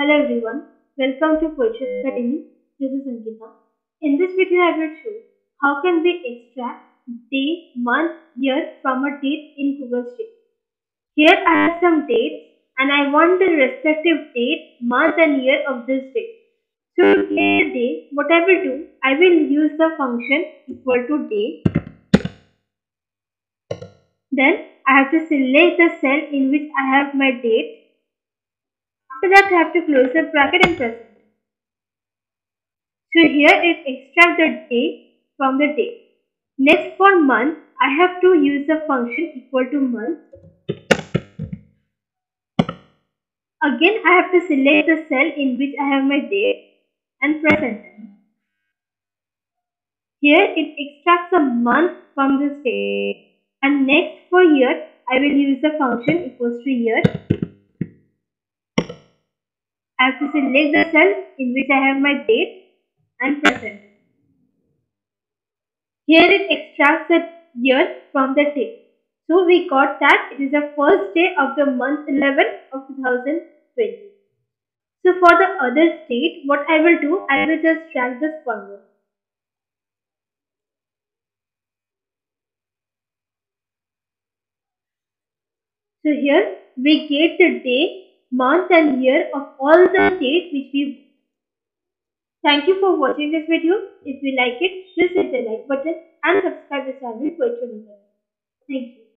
Hello everyone, welcome to Foetron Academy. This is Ankita. In this video, I will show how can we extract day, month, year from a date in Google Sheet. Here I have some dates and I want the respective date, month and year of this date. So to get the day, what I will do, I will use the function equal to day. Then I have to select the cell in which I have my date. After that, I have to close the bracket and press enter. So here it extracts the day from the date. Next for month, I have to use the function equal to month. Again, I have to select the cell in which I have my date and press enter. Here it extracts a month from this date. And next for year, I will use the function equals to year. I have to select the cell in which I have my date and press enter. Here it extracts the year from the date. So we got that it is the first day of the month 11 of 2020. So for the other state, what I will do, I will just drag this formula. So here we get the day, month and year of all the dates which we. Thank you for watching this video. If you like it, please hit the like button and subscribe the channel for it. Thank you.